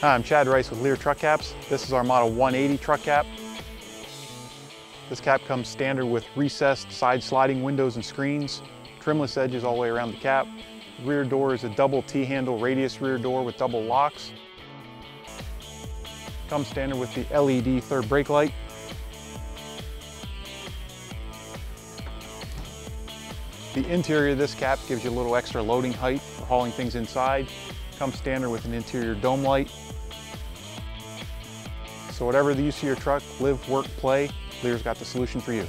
Hi, I'm Chad Rice with LEER Truck Caps. This is our Model 180 truck cap. This cap comes standard with recessed side sliding windows and screens, trimless edges all the way around the cap. The rear door is a double T-handle radius rear door with double locks. Comes standard with the LED third brake light. The interior of this cap gives you a little extra loading height for hauling things inside. Comes standard with an interior dome light. So whatever the use of your truck, live, work, play, LEER's got the solution for you.